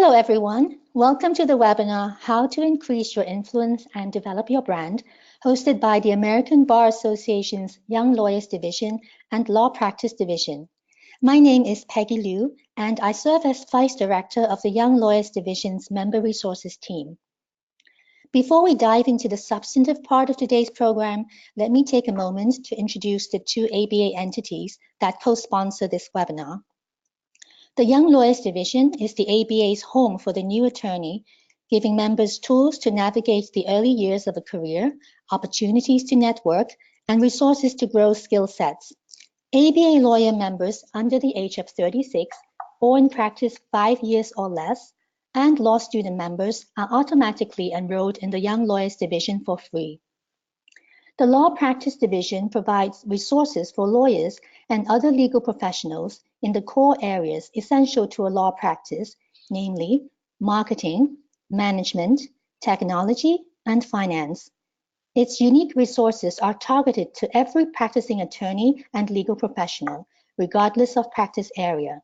Hello, everyone. Welcome to the webinar, How to Increase Your Influence and Develop Your Brand, hosted by the American Bar Association's Young Lawyers Division and Law Practice Division. My name is Peggy Liu, and I serve as Vice Director of the Young Lawyers Division's Member Resources team. Before we dive into the substantive part of today's program, let me take a moment to introduce the two ABA entities that co-sponsor this webinar. The Young Lawyers Division is the ABA's home for the new attorney, giving members tools to navigate the early years of a career, opportunities to network, and resources to grow skill sets. ABA lawyer members under the age of 36 or in practice 5 years or less, and law student members are automatically enrolled in the Young Lawyers Division for free. The Law Practice Division provides resources for lawyers and other legal professionals in the core areas essential to a law practice, namely marketing, management, technology, and finance. Its unique resources are targeted to every practicing attorney and legal professional, regardless of practice area.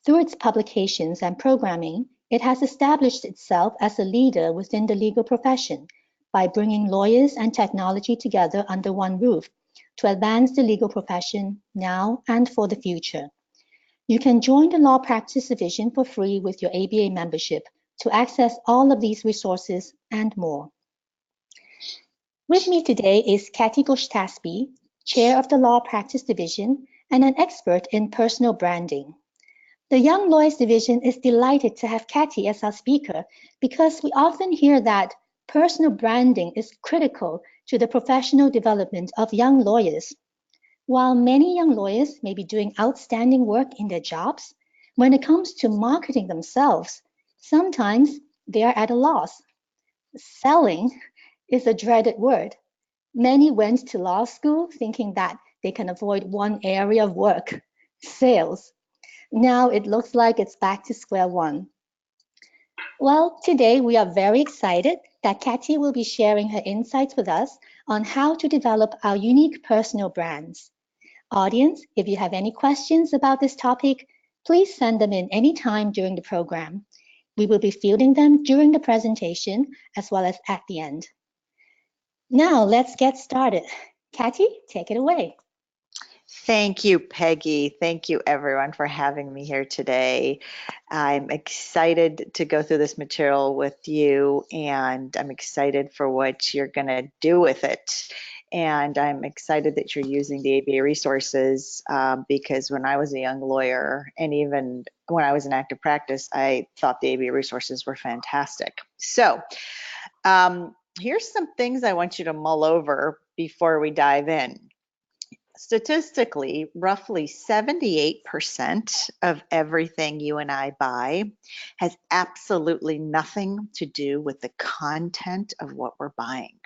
Through its publications and programming, it has established itself as a leader within the legal profession by bringing lawyers and technology together under one roof to advance the legal profession now and for the future. You can join the Law Practice Division for free with your ABA membership to access all of these resources and more. With me today is Katy Goshtasbi, Chair of the Law Practice Division and an expert in personal branding. The Young Lawyers Division is delighted to have Katy as our speaker because we often hear that personal branding is critical to the professional development of young lawyers. While many young lawyers may be doing outstanding work in their jobs, when it comes to marketing themselves, sometimes they are at a loss. Selling is a dreaded word. Many went to law school thinking that they can avoid one area of work, sales. Now it looks like it's back to square one. Well, today we are very excited that Katy will be sharing her insights with us on how to develop our unique personal brands. Audience, if you have any questions about this topic, please send them in anytime during the program. We will be fielding them during the presentation as well as at the end. Now let's get started. Katy, take it away. Thank you, Peggy. Thank you, everyone, for having me here today. I'm excited to go through this material with you, and I'm excited for what you're going to do with it. And I'm excited that you're using the ABA resources because when I was a young lawyer, and even when I was in active practice, I thought the ABA resources were fantastic. So here's some things I want you to mull over before we dive in. Statistically, roughly 78% of everything you and I buy has absolutely nothing to do with the content of what we're buying.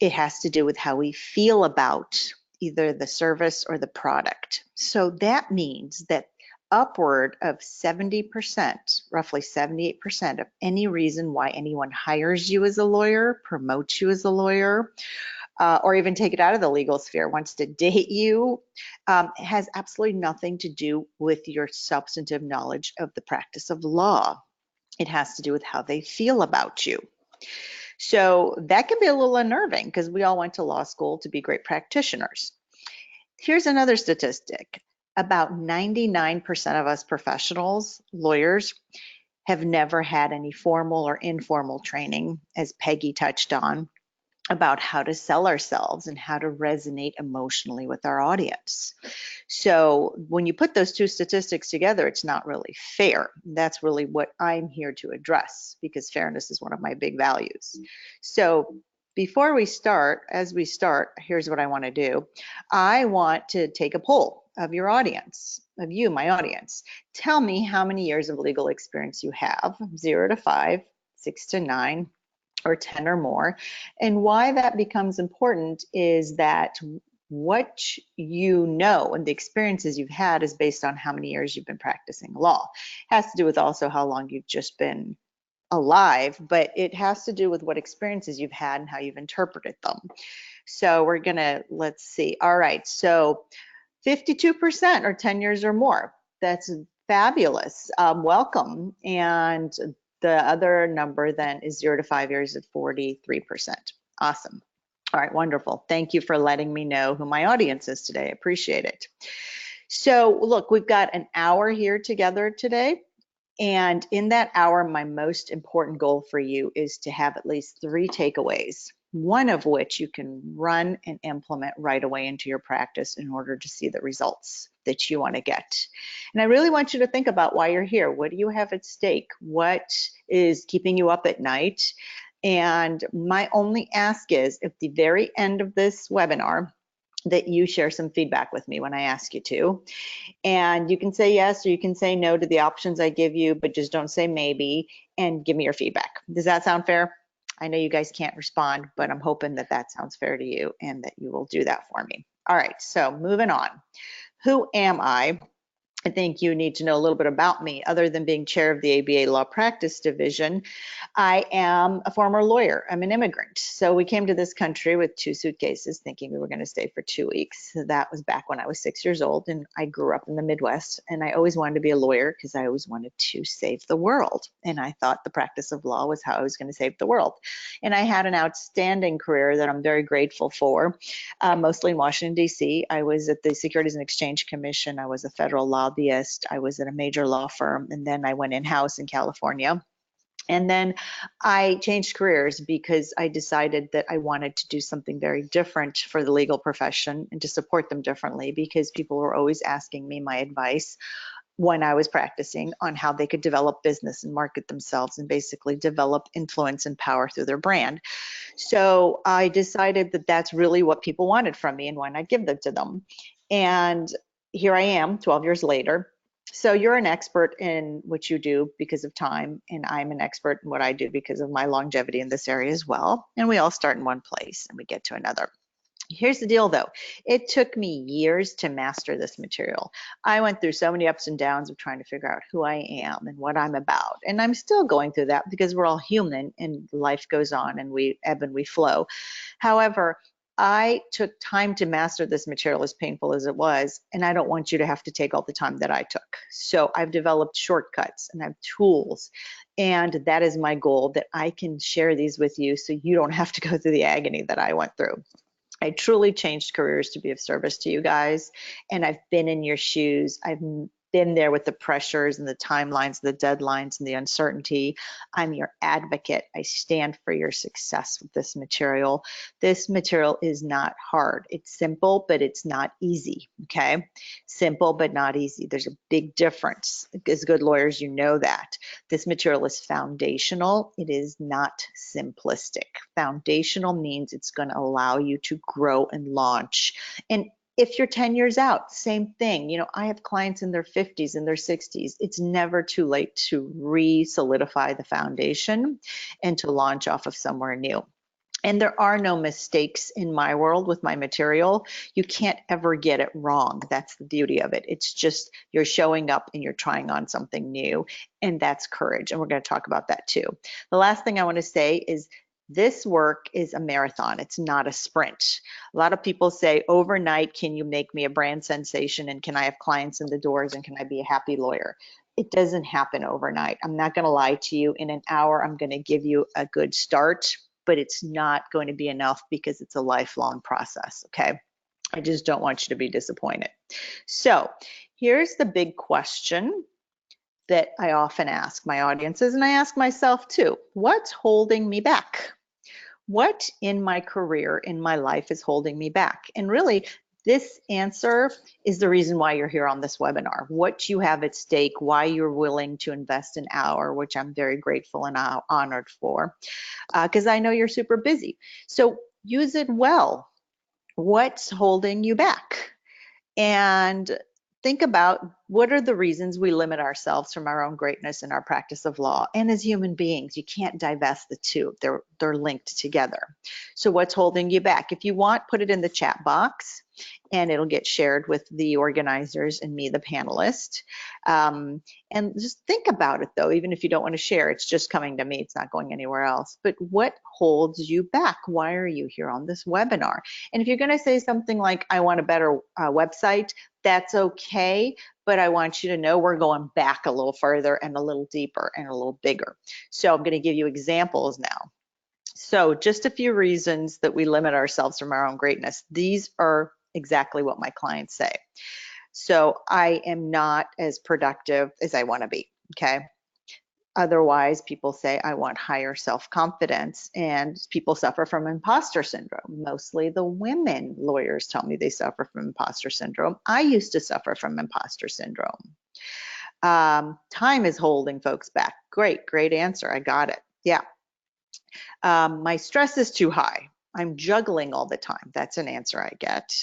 It has to do with how we feel about either the service or the product. So that means that upward of 70%, roughly 78% of any reason why anyone hires you as a lawyer, promotes you as a lawyer, or even take it out of the legal sphere, wants to date you, has absolutely nothing to do with your substantive knowledge of the practice of law. It has to do with how they feel about you. So that can be a little unnerving because we all went to law school to be great practitioners. Here's another statistic. About 99% of us professionals, lawyers, have never had any formal or informal training, as Peggy touched on, about how to sell ourselves and how to resonate emotionally with our audience. So when you put those two statistics together, it's not really fair. That's really what I'm here to address because fairness is one of my big values. So before we start, as we start, here's what I want to do. I want to take a poll of your audience, of you, my audience. Tell me how many years of legal experience you have, 0 to 5, 6 to 9, or 10 or more. And why that becomes important is that what you know and the experiences you've had is based on how many years you've been practicing law. It has to do with also how long you've just been alive, but it has to do with what experiences you've had and how you've interpreted them. So we're gonna, let's see. All right, so 52% are 10 years or more. That's Fabulous. Welcome. And the other number then is 0 to 5 years at 43%. Awesome. All right, wonderful. Thank you for letting me know who my audience is today. I appreciate it. So look, we've got an hour here together today. And in that hour, my most important goal for you is to have at least 3 takeaways, one of which you can run and implement right away into your practice in order to see the results that you want to get. And I really want you to think about why you're here. What do you have at stake? What is keeping you up at night? And my only ask is, at the very end of this webinar, that you share some feedback with me when I ask you to. And you can say yes or you can say no to the options I give you, but just don't say maybe, and give me your feedback. Does that sound fair? I know you guys can't respond, but I'm hoping that that sounds fair to you and that you will do that for me. All right, so moving on. Who am I? I think you need to know a little bit about me. Other than being chair of the ABA Law Practice Division, I am a former lawyer. I'm an immigrant. So we came to this country with 2 suitcases thinking we were going to stay for 2 weeks. So that was back when I was 6 years old, and I grew up in the Midwest, and I always wanted to be a lawyer because I always wanted to save the world. And I thought the practice of law was how I was going to save the world. And I had an outstanding career that I'm very grateful for, mostly in Washington, D.C. I was at the Securities and Exchange Commission. I was a federal lobbyist. I was at a major law firm, and then I went in-house in California. And then I changed careers because I decided that I wanted to do something very different for the legal profession and to support them differently, because people were always asking me my advice when I was practicing on how they could develop business and market themselves and basically develop influence and power through their brand. So I decided that that's really what people wanted from me, and why not give that to them? And here I am 12 years later. So you're an expert in what you do because of time, and I'm an expert in what I do because of my longevity in this area as well. And we all start in one place and we get to another. Here's the deal though. It took me years to master this material. I went through so many ups and downs of trying to figure out who I am and what I'm about. And I'm still going through that because we're all human and life goes on and we ebb and we flow. However, I took time to master this material, as painful as it was, and I don't want you to have to take all the time that I took. So I've developed shortcuts and I have tools, and that is my goal, that I can share these with you so you don't have to go through the agony that I went through. I truly changed careers to be of service to you guys, and I've been in your shoes. I've been there with the pressures and the timelines, the deadlines, and the uncertainty. I'm your advocate. I stand for your success with this material. This material is not hard. It's simple, but it's not easy, okay? Simple, but not easy. There's a big difference. As good lawyers, you know that. This material is foundational. It is not simplistic. Foundational means it's going to allow you to grow and launch. And if you're 10 years out, same thing. You know, I have clients in their 50s and their 60s. It's never too late to re-solidify the foundation and to launch off of somewhere new. And there are no mistakes in my world with my material. You can't ever get it wrong. That's the beauty of it. It's just you're showing up and you're trying on something new, and that's courage. And we're going to talk about that too. The last thing I want to say is this work is a marathon. It's not a sprint. A lot of people say, overnight, can you make me a brand sensation? And can I have clients in the doors? And can I be a happy lawyer? It doesn't happen overnight. I'm not going to lie to you. In an hour, I'm going to give you a good start, but it's not going to be enough because it's a lifelong process, okay? I just don't want you to be disappointed. So here's the big question that I often ask my audiences, and I ask myself too. What's holding me back? What in my career, in my life, is holding me back? And really, this answer is the reason why you're here on this webinar. What you have at stake, why you're willing to invest an hour, which I'm very grateful and honored for, because I know you're super busy. So use it well. What's holding you back? And think about, what are the reasons we limit ourselves from our own greatness in our practice of law? And as human beings, you can't divest the two. They're linked together. So what's holding you back? If you want, put it in the chat box and it'll get shared with the organizers and me, the panelist. And just think about it though, even if you don't want to share, it's just coming to me, it's not going anywhere else. But what holds you back? Why are you here on this webinar? And if you're going to say something like, I want a better website, that's okay, but I want you to know we're going back a little further and a little deeper and a little bigger. So I'm going to give you examples now. So just a few reasons that we limit ourselves from our own greatness. These are exactly what my clients say. So I am not as productive as I want to be, okay? Otherwise, people say, I want higher self-confidence, and people suffer from imposter syndrome. Mostly the women lawyers tell me they suffer from imposter syndrome. I used to suffer from imposter syndrome. Time is holding folks back. Great answer. I got it. Yeah. My stress is too high. I'm juggling all the time. That's an answer I get.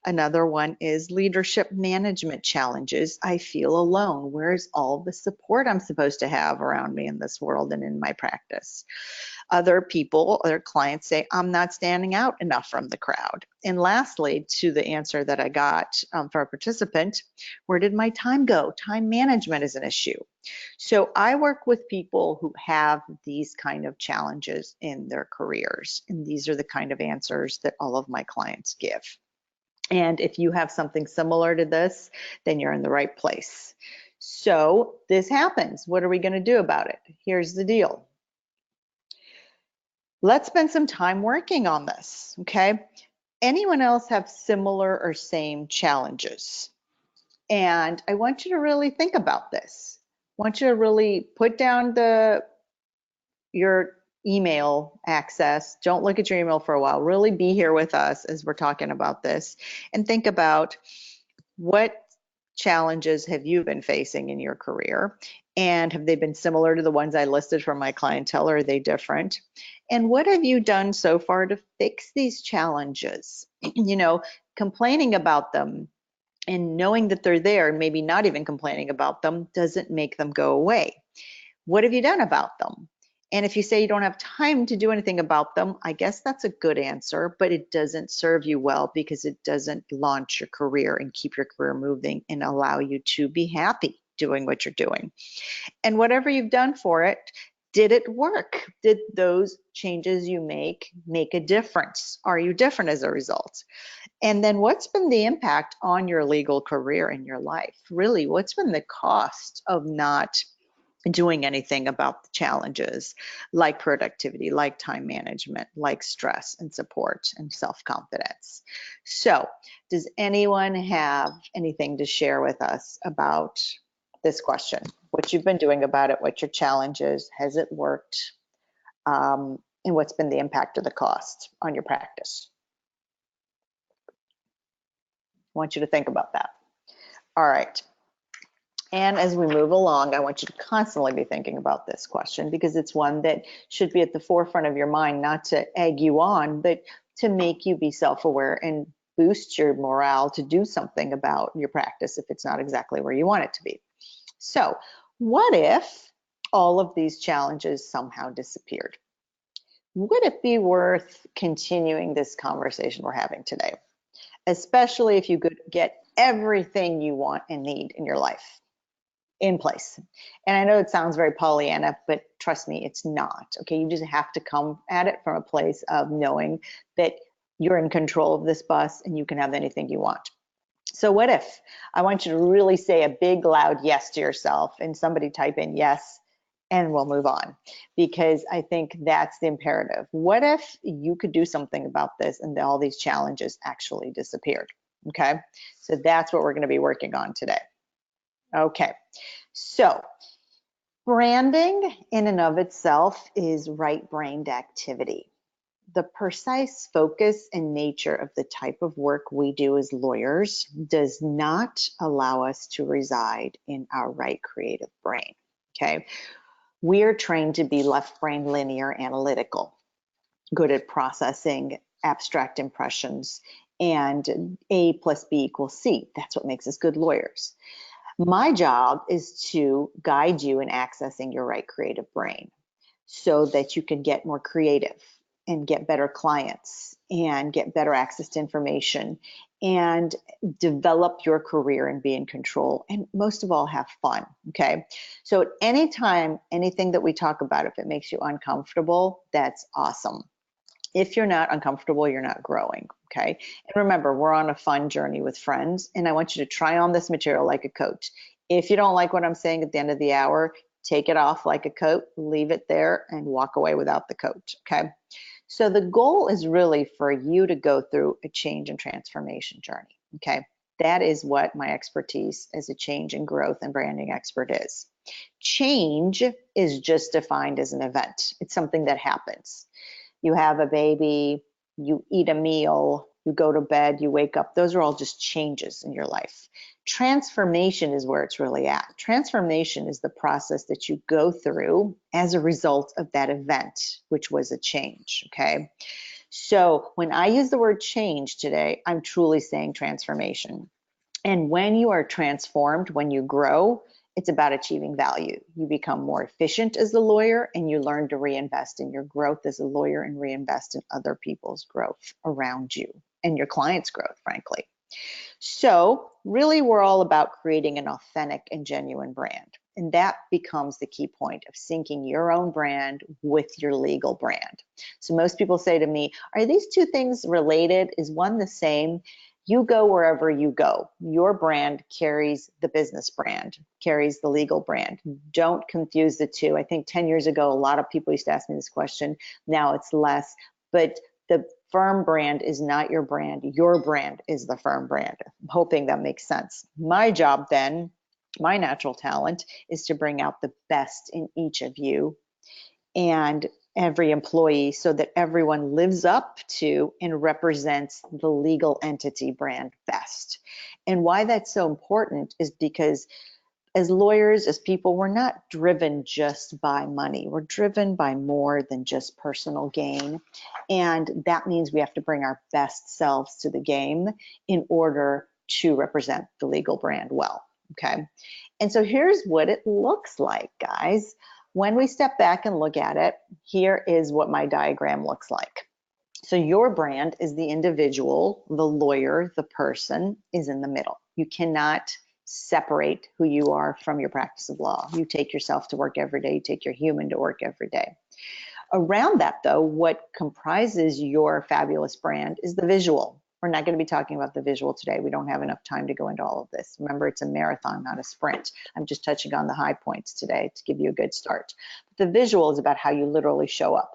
Another one is leadership management challenges. I feel alone. Where's all the support I'm supposed to have around me in this world and in my practice? Other clients say, I'm not standing out enough from the crowd. And lastly, to the answer that I got for a participant, where did my time go? Time management is an issue. So I work with people who have these kind of challenges in their careers, and these are the kind of answers that all of my clients give. And if you have something similar to this, then you're in the right place. So this happens. What are we going to do about it? Here's the deal. Let's spend some time working on this, okay? Anyone else have similar or same challenges? And I want you to really think about this. I want you to really put down your email access. Don't look at your email for a while. Really be here with us as we're talking about this, and think about what challenges have you been facing in your career, and have they been similar to the ones I listed from my clientele, or are they different? And what have you done so far to fix these challenges? You know, complaining about them and knowing that they're there, maybe not even complaining about them, doesn't make them go away. What have you done about them? And if you say you don't have time to do anything about them, I guess that's a good answer, but it doesn't serve you well, because it doesn't launch your career and keep your career moving and allow you to be happy doing what you're doing. And whatever you've done for it, did it work? Did those changes you make a difference? Are you different as a result? And then what's been the impact on your legal career in your life? Really, what's been the cost of not doing anything about the challenges, like productivity, like time management, like stress and support and self-confidence? So does anyone have anything to share with us about this question? What you've been doing about it, what your challenge is, has it worked, and what's been the impact of the cost on your practice? I want you to think about that. All right. And as we move along, I want you to constantly be thinking about this question, because it's one that should be at the forefront of your mind, not to egg you on, but to make you be self-aware and boost your morale to do something about your practice if it's not exactly where you want it to be. So what if all of these challenges somehow disappeared? Would it be worth continuing this conversation we're having today, especially if you could get everything you want and need in your life in place? And I know it sounds very Pollyanna, but trust me, it's not. Okay, you just have to come at it from a place of knowing that you're in control of this bus and you can have anything you want. So what if? I want you to really say a big loud yes to yourself, and somebody type in yes, and we'll move on, because I think that's the imperative. What if you could do something about this and all these challenges actually disappeared? Okay, so that's what we're going to be working on today. Okay, so branding in and of itself is right-brained activity. The precise focus and nature of the type of work we do as lawyers does not allow us to reside in our right creative brain, okay? We are trained to be left brain linear analytical, good at processing abstract impressions, and A plus B equals C. That's what makes us good lawyers. My job is to guide you in accessing your right creative brain so that you can get more creative and get better clients and get better access to information and develop your career and be in control, and most of all, have fun, okay? So at any time, anything that we talk about, if it makes you uncomfortable, that's awesome. If you're not uncomfortable, you're not growing, okay? And remember, we're on a fun journey with friends, and I want you to try on this material like a coat. If you don't like what I'm saying at the end of the hour, take it off like a coat, leave it there, and walk away without the coat, okay? So the goal is really for you to go through a change and transformation journey, okay? That is what my expertise as a change and growth and branding expert is. Change is just defined as an event. It's something that happens. You have a baby, you eat a meal, you go to bed, you wake up. Those are all just changes in your life. Transformation is where it's really at. Transformation is the process that you go through as a result of that event, which was a change, okay? So when I use the word change today, I'm truly saying transformation. And when you are transformed, when you grow, it's about achieving value. You become more efficient as a lawyer, and you learn to reinvest in your growth as a lawyer and reinvest in other people's growth around you and your clients' growth, frankly. So really, we're all about creating an authentic and genuine brand. And that becomes the key point of syncing your own brand with your legal brand. So most people say to me, are these two things related? Is one the same? You go wherever you go. Your brand carries the business brand, carries the legal brand. Don't confuse the two. I think 10 years ago, a lot of people used to ask me this question. Now it's less, but the firm brand is not your brand. Your brand is the firm brand. I'm hoping that makes sense. My job then, my natural talent, is to bring out the best in each of you and every employee so that everyone lives up to and represents the legal entity brand best. And why that's so important is because as lawyers, as people, we're not driven just by money. We're driven by more than just personal gain. And that means we have to bring our best selves to the game in order to represent the legal brand well, okay? And so here's what it looks like, guys. When we step back and look at it, here is what my diagram looks like. So your brand is the individual, the lawyer, the person is in the middle. You cannot separate who you are from your practice of law. You take yourself to work every day, you take your human to work every day. Around that though, what comprises your fabulous brand is the visual. We're not going to be talking about the visual today. We don't have enough time to go into all of this. Remember, it's a marathon, not a sprint. I'm just touching on the high points today to give you a good start. But the visual is about how you literally show up.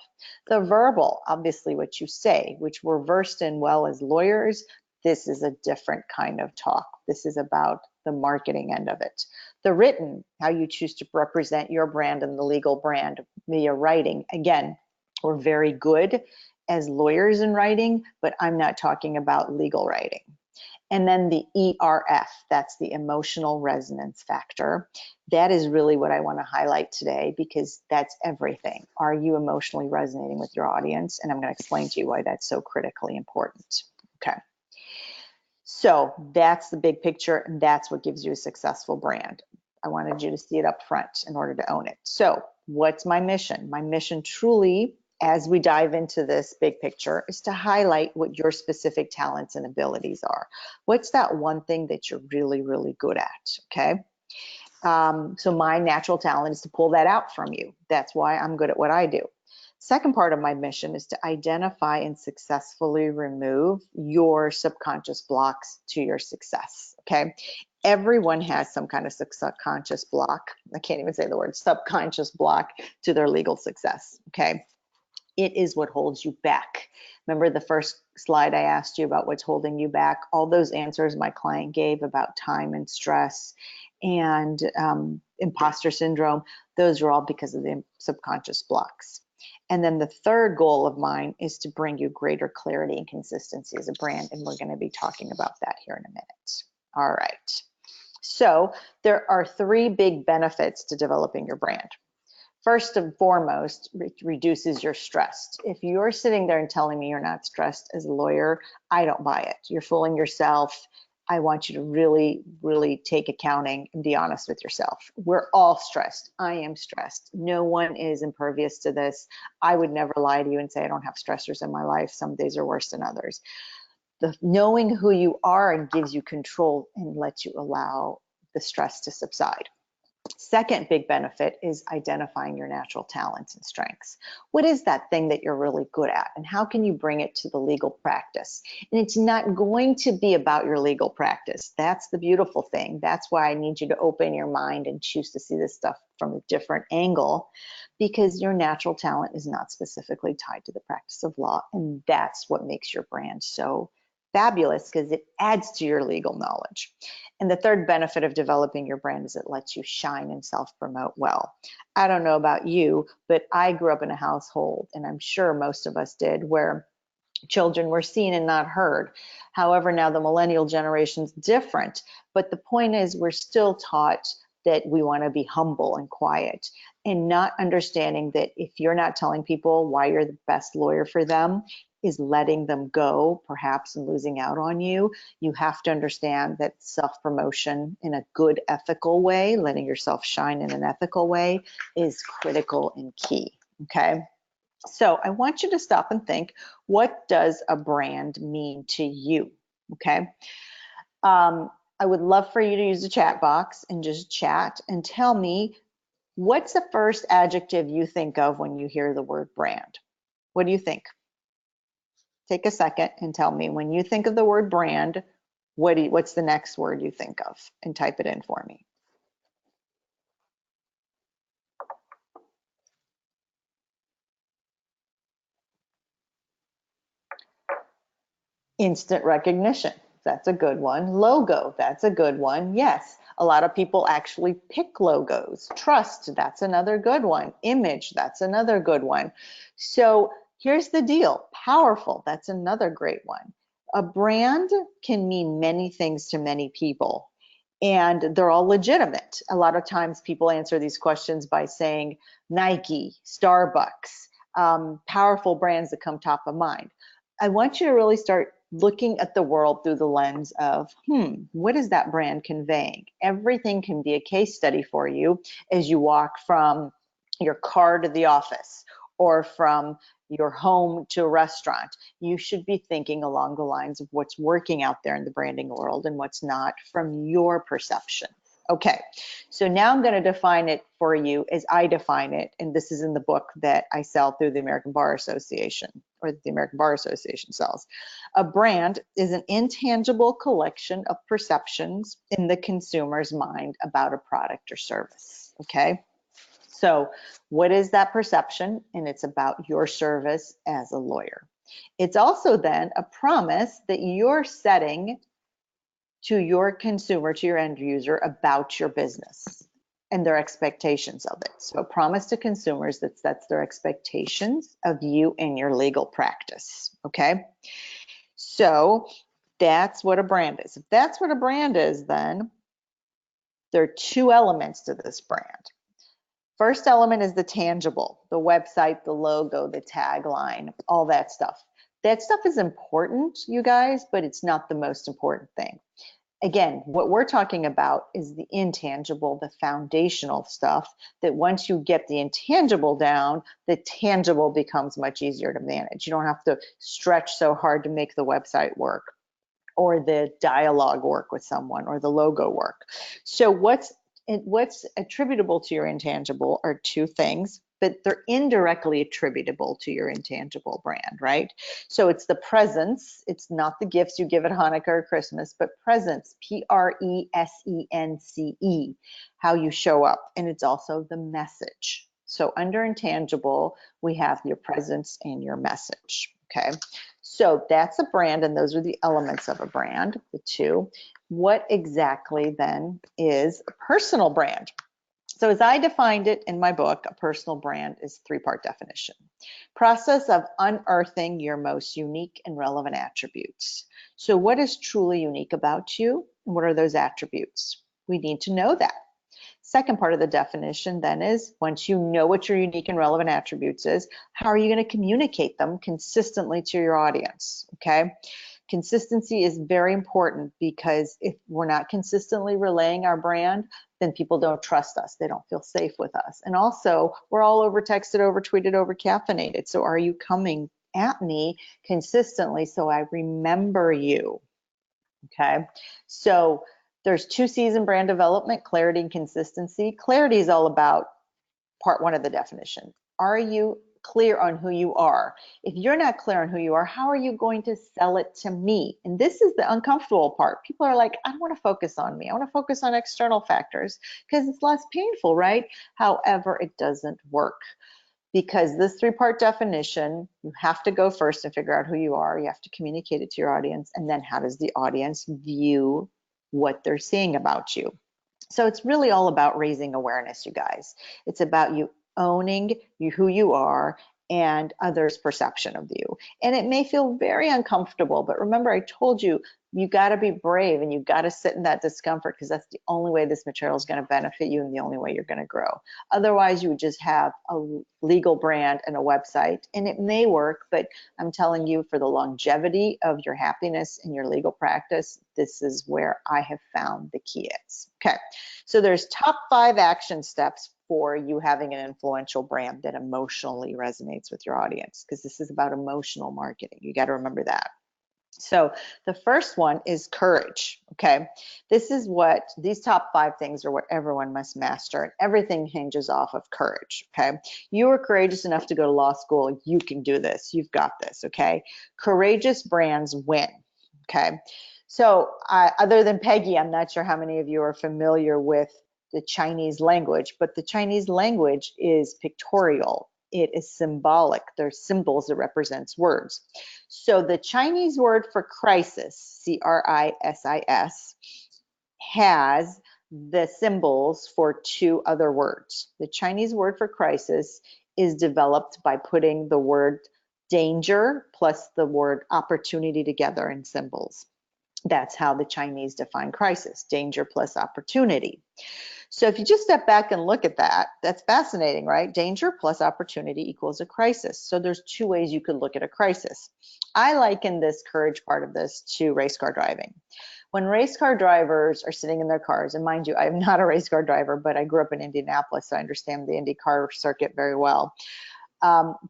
The verbal, obviously what you say, which we're versed in well as lawyers. This is a different kind of talk. This is about the marketing end of it. The written, how you choose to represent your brand and the legal brand via writing. Again, we're very good as lawyers in writing, but I'm not talking about legal writing. And then the ERF, that's the emotional resonance factor. That is really what I want to highlight today because that's everything. Are you emotionally resonating with your audience? And I'm going to explain to you why that's so critically important. Okay. So that's the big picture, and that's what gives you a successful brand. I wanted you to see it up front in order to own it. So what's my mission? My mission truly, as we dive into this big picture, is to highlight what your specific talents and abilities are. What's that one thing that you're really, really good at, okay? So my natural talent is to pull that out from you. That's why I'm good at what I do. Second part of my mission is to identify and successfully remove your subconscious blocks to your success, okay? Everyone has some kind of subconscious block. I can't even say the word subconscious block to their legal success, okay? It is what holds you back. Remember the first slide I asked you about what's holding you back? All those answers my client gave about time and stress and imposter syndrome, those are all because of the subconscious blocks. And then the third goal of mine is to bring you greater clarity and consistency as a brand, and we're going to be talking about that here in a minute. All right. So there are three big benefits to developing your brand. First and foremost, it reduces your stress. If you're sitting there and telling me you're not stressed as a lawyer, I don't buy it. You're fooling yourself. I want you to really, really take accounting and be honest with yourself. We're all stressed. I am stressed. No one is impervious to this. I would never lie to you and say I don't have stressors in my life. Some days are worse than others. Knowing who you are gives you control and lets you allow the stress to subside. Second big benefit is identifying your natural talents and strengths. What is that thing that you're really good at, and how can you bring it to the legal practice? And it's not going to be about your legal practice. That's the beautiful thing. That's why I need you to open your mind and choose to see this stuff from a different angle, because your natural talent is not specifically tied to the practice of law, and that's what makes your brand so fabulous, because it adds to your legal knowledge. And the third benefit of developing your brand is it lets you shine and self-promote well. I don't know about you, but I grew up in a household, and I'm sure most of us did, where children were seen and not heard. However, now the millennial generation's different, but the point is we're still taught that we want to be humble and quiet, and not understanding that if you're not telling people why you're the best lawyer for them, is letting them go, perhaps, and losing out on you. You have to understand that self-promotion in a good, ethical way, letting yourself shine in an ethical way, is critical and key, okay? So I want you to stop and think, what does a brand mean to you, okay? I would love for you to use the chat box and just chat and tell me, what's the first adjective you think of when you hear the word brand? What do you think? Take a second and tell me, when you think of the word brand, what's the next word you think of? And type it in for me. Instant recognition, that's a good one. Logo, that's a good one. Yes, a lot of people actually pick logos. Trust, that's another good one. Image, that's another good one. So here's the deal. Powerful, that's another great one. A brand can mean many things to many people, and they're all legitimate. A lot of times people answer these questions by saying Nike, Starbucks, powerful brands that come top of mind. I want you to really start looking at the world through the lens of, what is that brand conveying? Everything can be a case study for you as you walk from your car to the office, or from your home to a restaurant. You should be thinking along the lines of what's working out there in the branding world and what's not, from your perception. Okay, so now I'm going to define it for you as I define it, and this is in the book that I sell through the American Bar Association, or the American Bar Association sells. A brand is an intangible collection of perceptions in the consumer's mind about a product or service, okay? So what is that perception? And it's about your service as a lawyer. It's also then a promise that you're setting to your consumer, to your end user, about your business and their expectations of it. So a promise to consumers that sets their expectations of you and your legal practice, okay? So that's what a brand is. If that's what a brand is, then there are two elements to this brand. First element is the tangible, the website, the logo, the tagline, all that stuff. That stuff is important, you guys, but it's not the most important thing. Again, what we're talking about is the intangible, the foundational stuff, that once you get the intangible down, the tangible becomes much easier to manage. You don't have to stretch so hard to make the website work, or the dialogue work with someone, or the logo work. So what's attributable to your intangible are two things, but they're indirectly attributable to your intangible brand, right? So it's the presence. It's not the gifts you give at Hanukkah or Christmas, but presence, P-R-E-S-E-N-C-E, how you show up. And it's also the message. So under intangible, we have your presence and your message, okay? So that's a brand, and those are the elements of a brand, the two. What exactly then is a personal brand? So as I defined it in my book, a personal brand is a three-part definition. Process of unearthing your most unique and relevant attributes. So what is truly unique about you, and what are those attributes? We need to know that. Second part of the definition then is, once you know what your unique and relevant attributes is, how are you going to communicate them consistently to your audience, okay? Consistency is very important, because if we're not consistently relaying our brand, then people don't trust us. They don't feel safe with us. And also, we're all over texted, over tweeted, over caffeinated. So are you coming at me consistently so I remember you? Okay, so There's 2 C's in brand development, clarity and consistency. Clarity is all about part 1 of the definition. Are you clear on who you are? If you're not clear on who you are, how are you going to sell it to me? And this is the uncomfortable part. People are like, I don't want to focus on me. I want to focus on external factors because it's less painful, right? However, it doesn't work. Because this 3-part definition, you have to go first and figure out who you are. You have to communicate it to your audience. And then how does the audience view what they're seeing about you? So it's really all about raising awareness, you guys. It's about you owning who you are and others' perception of you. And it may feel very uncomfortable, but remember I told you, you got to be brave and you got to sit in that discomfort because that's the only way this material is going to benefit you and the only way you're going to grow. Otherwise, you would just have a legal brand and a website, and it may work, but I'm telling you, for the longevity of your happiness in your legal practice, this is where I have found the key is. Okay, so there's top 5 action steps for you having an influential brand that emotionally resonates with your audience, because this is about emotional marketing. You got to remember that. So the first one is courage, okay? This is what, these top 5 things are what everyone must master, and everything hinges off of courage, okay? You are courageous enough to go to law school, you can do this, you've got this, okay? Courageous brands win, okay? So other than Peggy, I'm not sure how many of you are familiar with the Chinese language, but the Chinese language is pictorial. It is symbolic. There's symbols that represents words. So the Chinese word for crisis, C-R-I-S-I-S, has the symbols for 2 other words. The Chinese word for crisis is developed by putting the word danger plus the word opportunity together in symbols. That's how the Chinese define crisis, danger plus opportunity. So if you just step back and look at that, that's fascinating, right? Danger plus opportunity equals a crisis. So there's 2 ways you could look at a crisis. I liken this courage part of this to race car driving. When race car drivers are sitting in their cars, and mind you, I'm not a race car driver, but I grew up in Indianapolis, so I understand the Indy car circuit very well.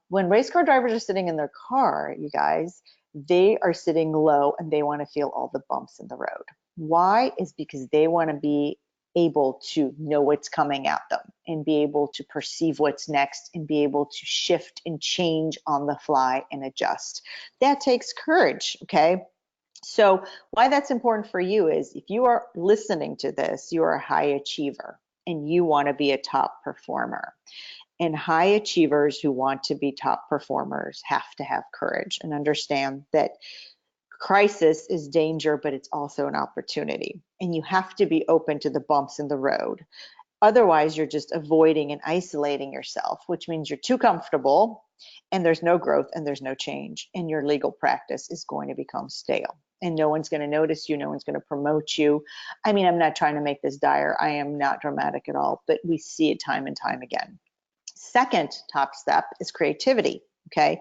When race car drivers are sitting in their car, you guys, they are sitting low and they want to feel all the bumps in the road. Why? Is because they want to be able to know what's coming at them and be able to perceive what's next and be able to shift and change on the fly and adjust. That takes courage, okay? So why that's important for you is if you are listening to this, you are a high achiever and you want to be a top performer. And high achievers who want to be top performers have to have courage and understand that crisis is danger, but it's also an opportunity. And you have to be open to the bumps in the road. Otherwise, you're just avoiding and isolating yourself, which means you're too comfortable and there's no growth and there's no change. And your legal practice is going to become stale. And no one's going to notice you. No one's going to promote you. I mean, I'm not trying to make this dire. I am not dramatic at all, but we see it time and time again. Second top step is creativity, okay?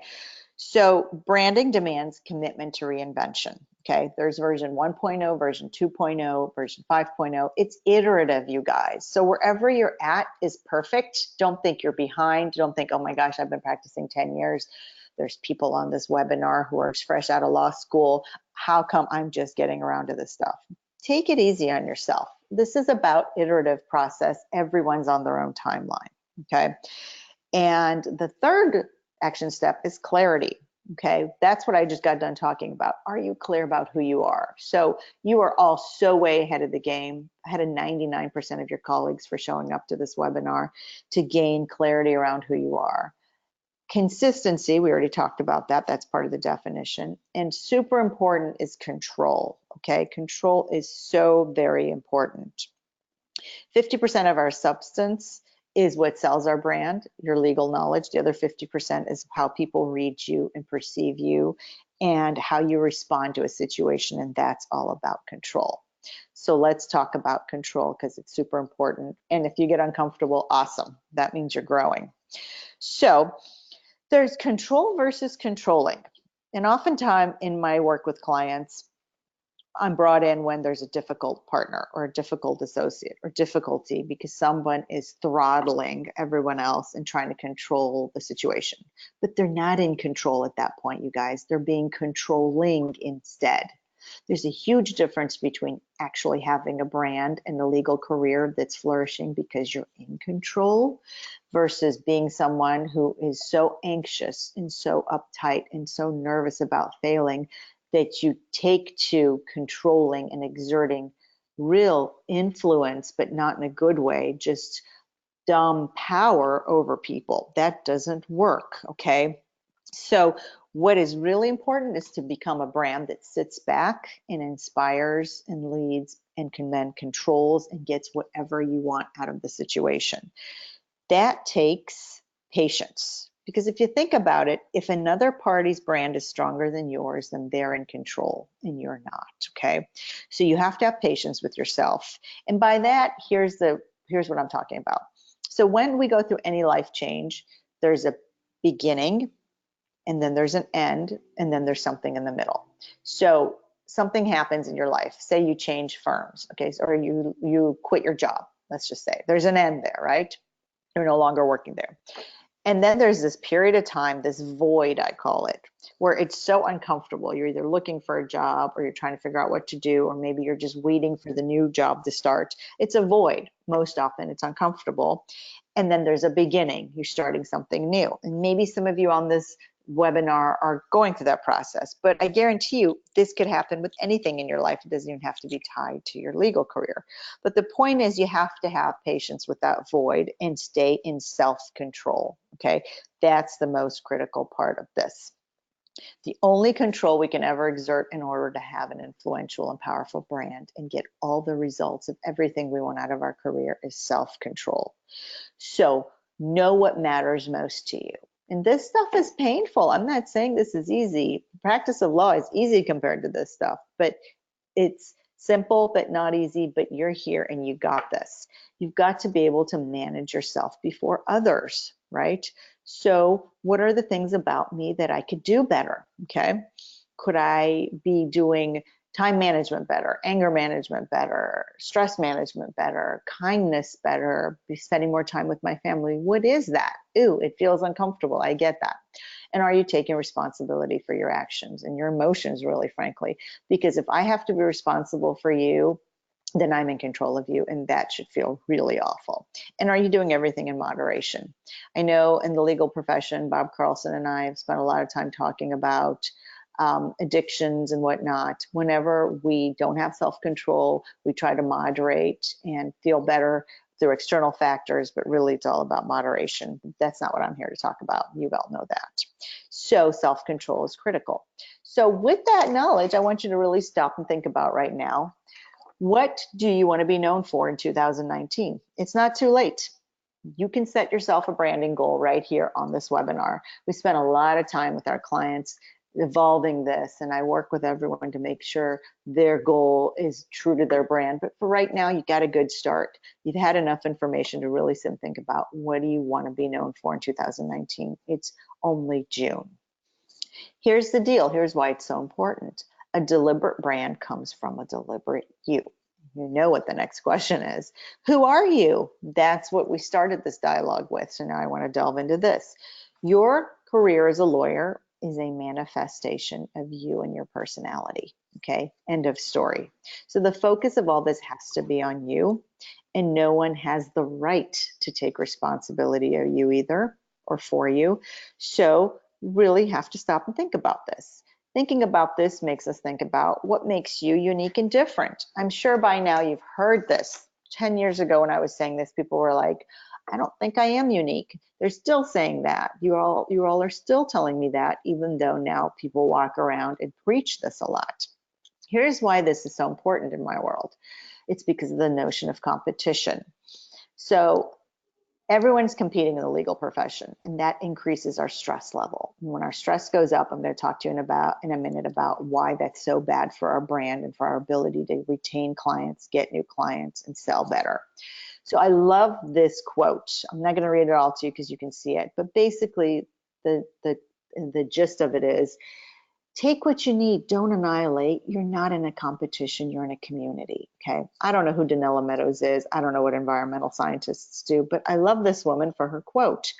So branding demands commitment to reinvention, okay? There's version 1.0, version 2.0, version 5.0. It's iterative, you guys. So wherever you're at is perfect. Don't think you're behind. Don't think, oh my gosh, I've been practicing 10 years. There's people on this webinar who are fresh out of law school. How come I'm just getting around to this stuff? Take it easy on yourself. This is about iterative process. Everyone's on their own timeline, okay? And the third action step is clarity. Okay, that's what I just got done talking about. Are you clear about who you are? So you are all so way ahead of the game, ahead of 99% of your colleagues for showing up to this webinar to gain clarity around who you are. Consistency, we already talked about that. That's part of the definition. And super important is control. Okay, control is so very important. 50% of our substance is what sells our brand, your legal knowledge. The other 50% is how people read you and perceive you and how you respond to a situation, and that's all about control. So let's talk about control because it's super important. And if you get uncomfortable, awesome. That means you're growing. So there's control versus controlling. And oftentimes in my work with clients, I'm brought in when there's a difficult partner or a difficult associate or difficulty because someone is throttling everyone else and trying to control the situation. But they're not in control at that point, you guys. They're being controlling instead. There's a huge difference between actually having a brand and a legal career that's flourishing because you're in control versus being someone who is so anxious and so uptight and so nervous about failing that you take to controlling and exerting real influence, but not in a good way, just dumb power over people. That doesn't work, okay? So what is really important is to become a brand that sits back and inspires and leads and then controls and gets whatever you want out of the situation. That takes patience. Because if you think about it, if another party's brand is stronger than yours, then they're in control and you're not, okay? So you have to have patience with yourself. And by that, here's what I'm talking about. So when we go through any life change, there's a beginning, and then there's an end, and then there's something in the middle. So something happens in your life. Say you change firms, okay, or you quit your job, let's just say. There's an end there, right? You're no longer working there. And then there's this period of time, this void, I call it, where it's so uncomfortable. You're either looking for a job or you're trying to figure out what to do, or maybe you're just waiting for the new job to start. It's a void. Most often it's uncomfortable. And then there's a beginning. You're starting something new. And maybe some of you on this webinar are going through that process, but I guarantee you this could happen with anything in your life. It doesn't even have to be tied to your legal career. But the point is you have to have patience with that void and stay in self-control, okay? That's the most critical part of this. The only control we can ever exert in order to have an influential and powerful brand and get all the results of everything we want out of our career is self-control. So know what matters most to you. And this stuff is painful. I'm not saying this is easy. The practice of law is easy compared to this stuff, but it's simple but not easy, but you're here and you got this. You've got to be able to manage yourself before others, right? So what are the things about me that I could do better, okay? Could I be doing time management better, anger management better, stress management better, kindness better, be spending more time with my family? What is that? Ooh, it feels uncomfortable. I get that. And are you taking responsibility for your actions and your emotions, really, frankly? Because if I have to be responsible for you, then I'm in control of you, and that should feel really awful. And are you doing everything in moderation? I know in the legal profession, Bob Carlson and I have spent a lot of time talking about addictions and whatnot. Whenever we don't have self-control, we try to moderate and feel better through external factors, but really it's all about moderation. That's not what I'm here to talk about. You all know that. So self-control is critical. So with that knowledge, I want you to really stop and think about right now, what do you want to be known for in 2019? It's not too late. You can set yourself a branding goal right here on this webinar. We spent a lot of time with our clients evolving this, and I work with everyone to make sure their goal is true to their brand. But for right now, you got a good start. You've had enough information to really sit and think about, what do you want to be known for in 2019? It's only June. Here's the deal. Here's why it's so important. A deliberate brand comes from a deliberate you. You know what the next question is. Who are you? That's what we started this dialogue with. So now I want to delve into this. Your career as a lawyer is a manifestation of you and your personality. Okay, end of story. So the focus of all this has to be on you, and no one has the right to take responsibility of you either, or for you. So really have to stop and think about this. Thinking about this makes us think about what makes you unique and different. I'm sure by now you've heard this. 10 years ago when I was saying this, people were like, I don't think I am unique. They're still saying that. You all are still telling me that, even though now people walk around and preach this a lot. Here's why this is so important in my world. It's because of the notion of competition. So everyone's competing in the legal profession, and that increases our stress level. And when our stress goes up, I'm going to talk to you in a minute about why that's so bad for our brand and for our ability to retain clients, get new clients, and sell better. So I love this quote. I'm not going to read it all to you because you can see it, but basically the gist of it is, take what you need, don't annihilate. You're not in a competition, you're in a community, okay? I don't know who Danella Meadows is. I don't know what environmental scientists do, but I love this woman for her quote,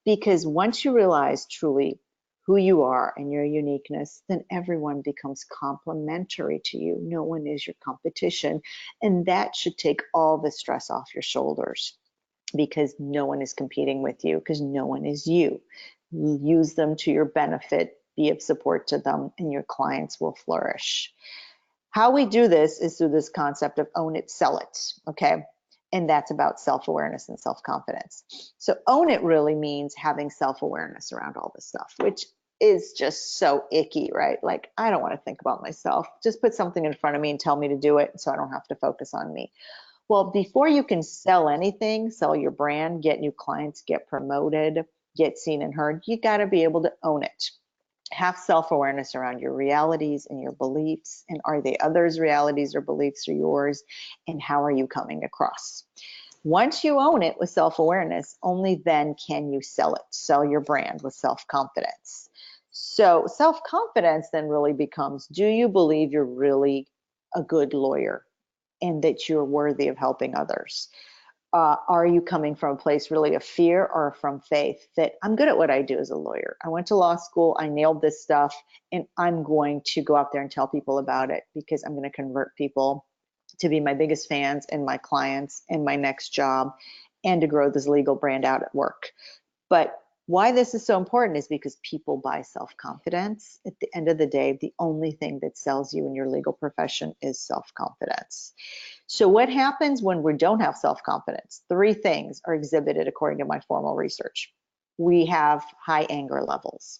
because once you realize truly who you are and your uniqueness, then everyone becomes complementary to you. No one is your competition. And that should take all the stress off your shoulders, because no one is competing with you, because no one is you. Use them to your benefit, be of support to them, and your clients will flourish. How we do this is through this concept of own it, sell it, okay? And that's about self-awareness and self-confidence. So own it really means having self-awareness around all this stuff, which is just so icky, right? Like, I don't want to think about myself. Just put something in front of me and tell me to do it so I don't have to focus on me. Well, before you can sell anything, sell your brand, get new clients, get promoted, get seen and heard, you got to be able to own it. Have self-awareness around your realities and your beliefs, and are they others' realities or beliefs or yours, and how are you coming across? Once you own it with self-awareness, only then can you sell it, sell your brand with self-confidence. So self-confidence then really becomes, do you believe you're really a good lawyer and that you're worthy of helping others? Are you coming from a place really of fear or from faith that I'm good at what I do as a lawyer? I went to law school, I nailed this stuff, and I'm going to go out there and tell people about it because I'm going to convert people to be my biggest fans and my clients in my next job, and to grow this legal brand out at work. But why this is so important is because people buy self-confidence. At the end of the day, the only thing that sells you in your legal profession is self-confidence. So what happens when we don't have self-confidence? 3 things are exhibited according to my formal research. We have high anger levels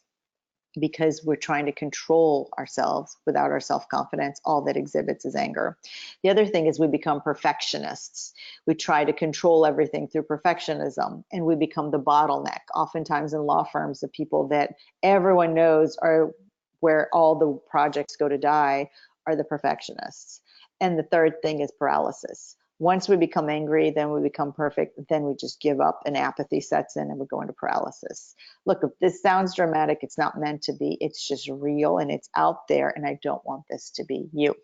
because we're trying to control ourselves. Without our self-confidence, all that exhibits is anger. The other thing is we become perfectionists. We try to control everything through perfectionism, and we become the bottleneck. Oftentimes in law firms, the people that everyone knows are where all the projects go to die are the perfectionists. And the third thing is paralysis. Once we become angry, then we become perfect, then we just give up and apathy sets in and we go into paralysis. Look, if this sounds dramatic, it's not meant to be. It's just real and it's out there, and I don't want this to be you.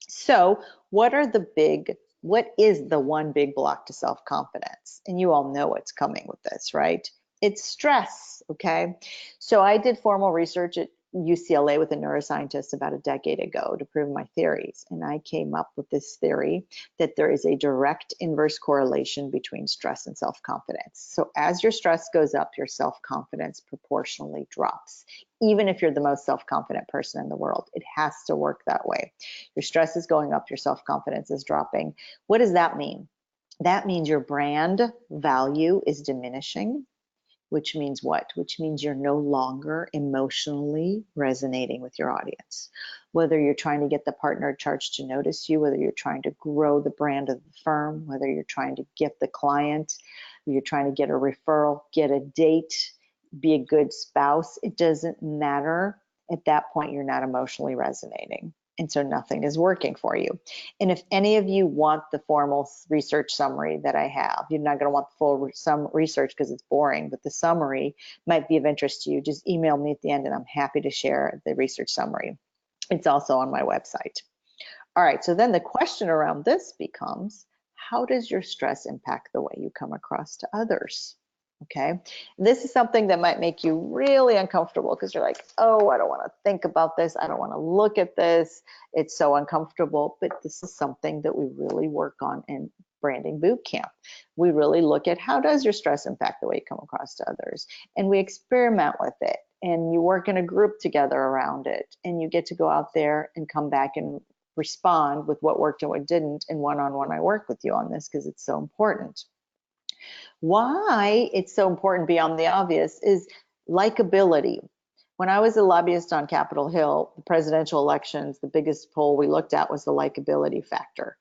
So what is the one big block to self-confidence? And you all know what's coming with this, right? It's stress, okay? So I did formal research at UCLA with a neuroscientist about a decade ago to prove my theories. And I came up with this theory that there is a direct inverse correlation between stress and self-confidence. So as your stress goes up, your self-confidence proportionally drops. Even if you're the most self-confident person in the world, it has to work that way. Your stress is going up, your self-confidence is dropping. What does that mean? That means your brand value is diminishing. Which means what? Which means you're no longer emotionally resonating with your audience. Whether you're trying to get the partner charged to notice you, whether you're trying to grow the brand of the firm, whether you're trying to get the client, whether you're trying to get a referral, get a date, be a good spouse, it doesn't matter. At that point, you're not emotionally resonating. And so nothing is working for you. And if any of you want the formal research summary that I have, you're not going to want the full some research because it's boring, but the summary might be of interest to you. Just email me at the end and I'm happy to share the research summary. It's also on my website. All right, so then the question around this becomes, how does your stress impact the way you come across to others? Okay, this is something that might make you really uncomfortable because you're like, oh, I don't want to think about this. I don't want to look at this. It's so uncomfortable. But this is something that we really work on in branding boot camp. We really look at how does your stress impact the way you come across to others, and we experiment with it, and you work in a group together around it, and you get to go out there and come back and respond with what worked and what didn't. And one-on-one, I work with you on this because it's so important. Why it's so important beyond the obvious is likability. When I was a lobbyist on Capitol Hill, the presidential elections, the biggest poll we looked at was the likability factor.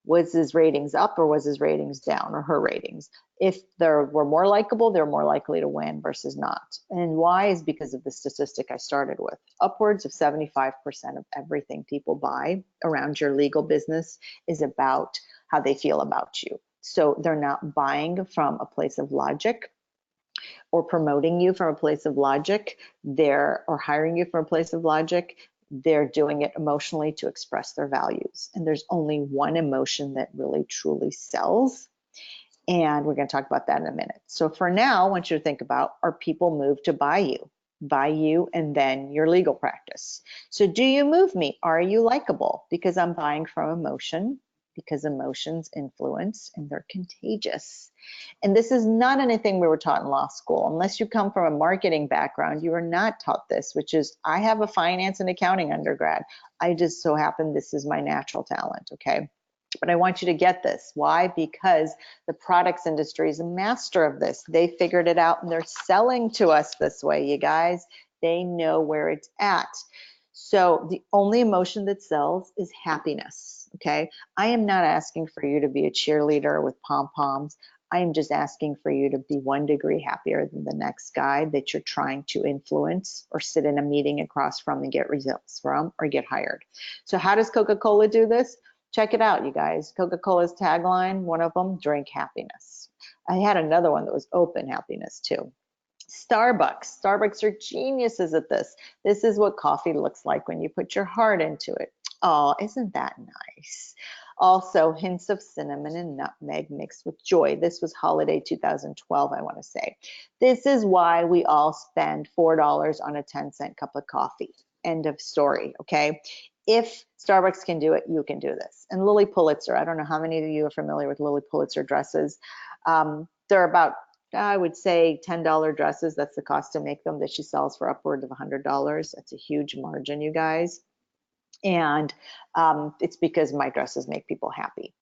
Was his ratings up or was his ratings down, or her ratings? If they were more likable, they're more likely to win versus not. And why is because of the statistic I started with. Upwards of 75% of everything people buy around your legal business is about how they feel about you. So they're not buying from a place of logic or promoting you from a place of logic, or hiring you from a place of logic. They're doing it emotionally to express their values. And there's only one emotion that really truly sells. And we're going to talk about that in a minute. So for now, I want you to think about, are people moved to buy you? by you, and then your legal practice. So do you move me? Are you likable? Because I'm buying from emotion, because emotions influence and they're contagious. And this is not anything we were taught in law school. Unless you come from a marketing background, you are not taught this, which is, I have a finance and accounting undergrad. I just so happen this is my natural talent, okay? But I want you to get this. Why? Because the products industry is a master of this. They figured it out and they're selling to us this way, you guys. They know where it's at. So the only emotion that sells is happiness, okay? I am not asking for you to be a cheerleader with pom-poms. I am just asking for you to be 1 degree happier than the next guy that you're trying to influence or sit in a meeting across from and get results from or get hired. So how does Coca-Cola do this? Check it out, you guys. Coca-Cola's tagline, one of them, drink happiness. I had another one that was open happiness too. Starbucks are geniuses at this. This is what coffee looks like when you put your heart into it. Oh, isn't that nice? Also, hints of cinnamon and nutmeg mixed with joy. This was holiday 2012, I want to say. This is why we all spend $4 on a 10-cent cup of coffee. End of story, okay? If Starbucks can do it, you can do this. And Lilly Pulitzer, I don't know how many of you are familiar with Lilly Pulitzer dresses. They're about, I would say, $10 dresses. That's the cost to make them, that she sells for upward of $100. That's a huge margin, you guys. And it's because my dresses make people happy.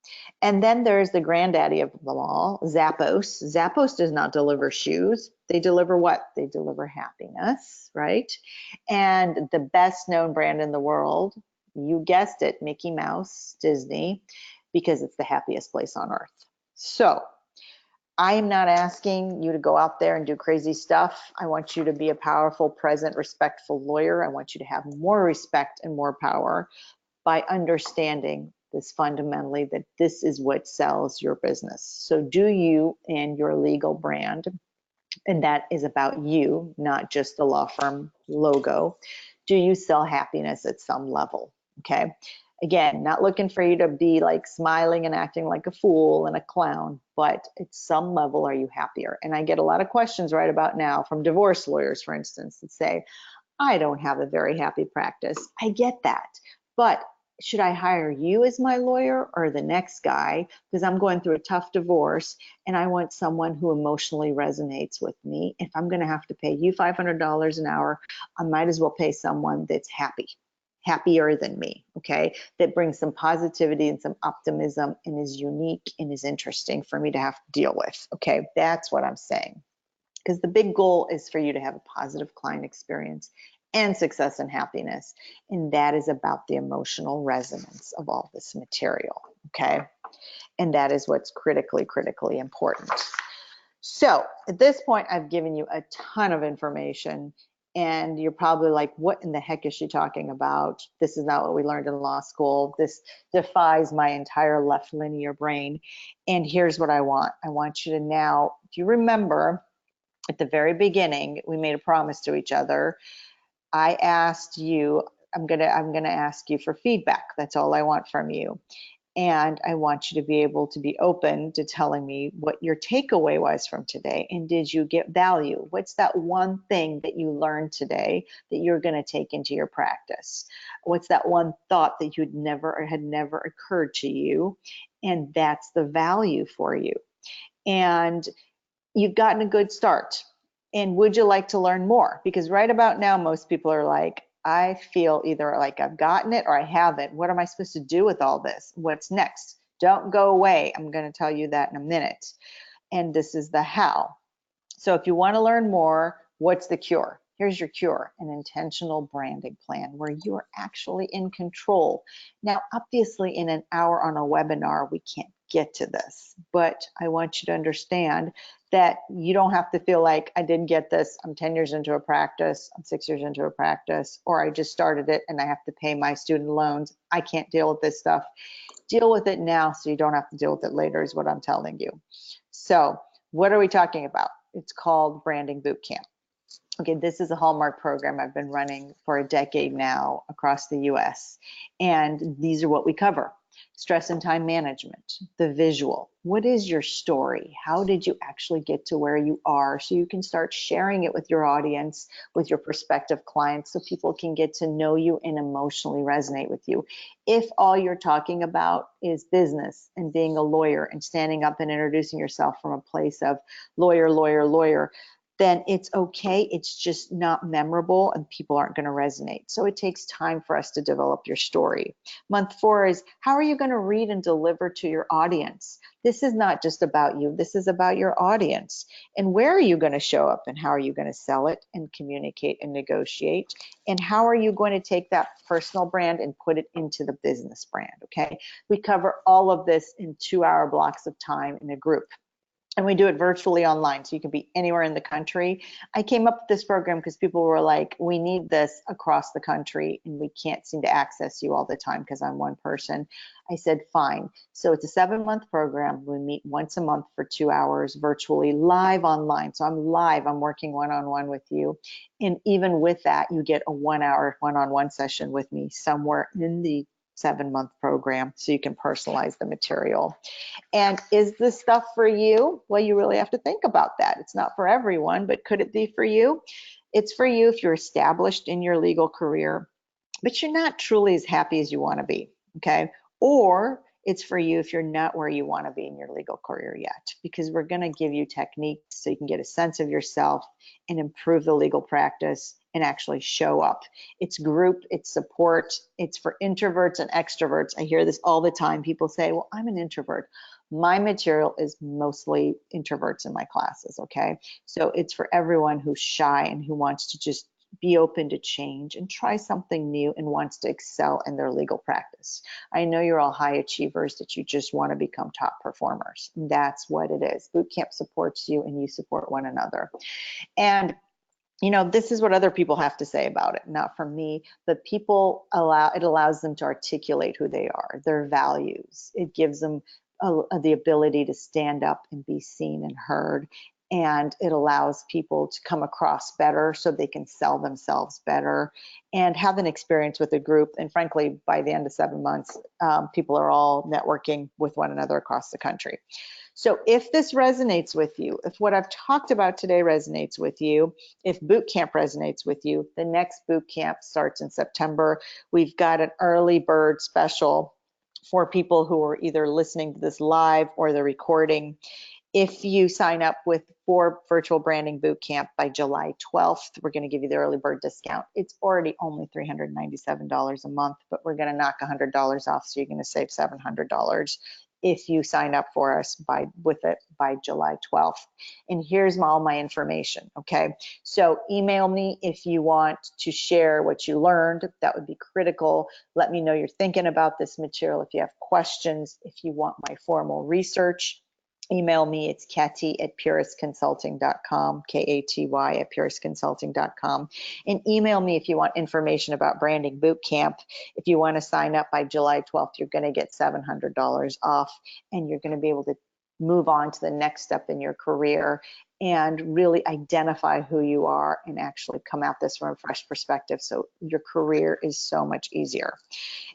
And then there's the granddaddy of them all, Zappos. Zappos does not deliver shoes. They deliver what? They deliver happiness, right? And the best known brand in the world, you guessed it, Mickey Mouse, Disney, because it's the happiest place on earth. So I am not asking you to go out there and do crazy stuff. I want you to be a powerful, present, respectful lawyer. I want you to have more respect and more power by understanding this fundamentally, that this is what sells your business. So do you and your legal brand, and that is about you, not just the law firm logo. Do you sell happiness at some level? Okay. Again, not looking for you to be like smiling and acting like a fool and a clown, but at some level, are you happier? And I get a lot of questions right about now from divorce lawyers, for instance, that say, I don't have a very happy practice. I get that, but should I hire you as my lawyer or the next guy? Because I'm going through a tough divorce and I want someone who emotionally resonates with me. If I'm going to have to pay you $500 an hour, I might as well pay someone that's happier than me, okay? That brings some positivity and some optimism and is unique and is interesting for me to have to deal with, okay? That's what I'm saying. Because the big goal is for you to have a positive client experience and success and happiness. And that is about the emotional resonance of all this material, okay? And that is what's critically important. So at this point, I've given you a ton of information and you're probably like, what in the heck is she talking about? This is not what we learned in law school. This defies my entire left linear brain. And here's what I want. I want you to now, do you remember at the very beginning, we made a promise to each other. I asked you, I'm gonna ask you for feedback. That's all I want from you. And I want you to be able to be open to telling me what your takeaway was from today. And did you get value? What's that one thing that you learned today that you're going to take into your practice? What's that one thought that had never occurred to you? And that's the value for you. And you've gotten a good start. And would you like to learn more? Because right about now, most people are like, I feel either like I've gotten it or I haven't. What am I supposed to do with all this? What's next? Don't go away. I'm going to tell you that in a minute. And this is the how. So if you want to learn more, what's the cure? Here's your cure, an intentional branding plan where you are actually in control. Now, obviously in an hour on a webinar, we can't get to this, but I want you to understand that you don't have to feel like I didn't get this. I'm 10 years into a practice. I'm 6 years into a practice, or I just started it and I have to pay my student loans. I can't deal with this stuff. Deal with it now so you don't have to deal with it later is what I'm telling you. So what are we talking about? It's called Branding Bootcamp. Okay, this is a Hallmark program I've been running for a decade now across the US. And these are what we cover. Stress and time management, the visual. What is your story? How did you actually get to where you are? So you can start sharing it with your audience, with your prospective clients, so people can get to know you and emotionally resonate with you. If all you're talking about is business and being a lawyer and standing up and introducing yourself from a place of lawyer, lawyer, lawyer, then it's okay. It's just not memorable and people aren't going to resonate. So it takes time for us to develop your story. Month 4 is, how are you going to read and deliver to your audience? This is not just about you. This is about your audience. And where are you going to show up and how are you going to sell it and communicate and negotiate? And how are you going to take that personal brand and put it into the business brand? Okay. We cover all of this in 2-hour blocks of time in a group. And we do it virtually online, so you can be anywhere in the country. I came up with this program because people were like, we need this across the country, and we can't seem to access you all the time because I'm one person. I said, fine. So it's a 7-month program. We meet once a month for 2 hours virtually, live online. So I'm live, I'm working one-on-one with you. And even with that, you get a 1-hour one-on-one session with me somewhere in the 7-month program, so you can personalize the material. And is this stuff for you? Well, you really have to think about that. It's not for everyone, but could it be for you? It's for you if you're established in your legal career, but you're not truly as happy as you want to be, okay? Or it's for you if you're not where you want to be in your legal career yet, because we're going to give you techniques so you can get a sense of yourself and improve the legal practice and actually show up. It's group, it's support, it's for introverts and extroverts. I hear this all the time. People say, well, I'm an introvert. My material is mostly introverts in my classes, okay? So it's for everyone who's shy and who wants to just be open to change and try something new and wants to excel in their legal practice. I know you're all high achievers that you just want to become top performers. That's what it is. Boot camp supports you and you support one another. And you know, this is what other people have to say about it, not from me, but people it allows them to articulate who they are, their values. It gives them the ability to stand up and be seen and heard. And it allows people to come across better so they can sell themselves better and have an experience with a group. And frankly, by the end of 7 months, people are all networking with one another across the country. So if this resonates with you, if what I've talked about today resonates with you, if boot camp resonates with you, the next boot camp starts in September. We've got an early bird special for people who are either listening to this live or the recording. If you sign up for virtual branding boot camp by July 12th, we're going to give you the early bird discount. It's already only $397 a month, but we're going to knock $100 off, so you're going to save $700 if you sign up for us by July 12th. And here's all my information, okay? So email me if you want to share what you learned. That would be critical. Let me know you're thinking about this material. If you have questions, if you want my formal research, email me. It's Katy at purisconsulting.com, Katy at purisconsulting.com. And email me if you want information about Branding Bootcamp. If you want to sign up by July 12th, you're going to get $700 off, and you're going to be able to move on to the next step in your career and really identify who you are and actually come at this from a fresh perspective, so your career is so much easier.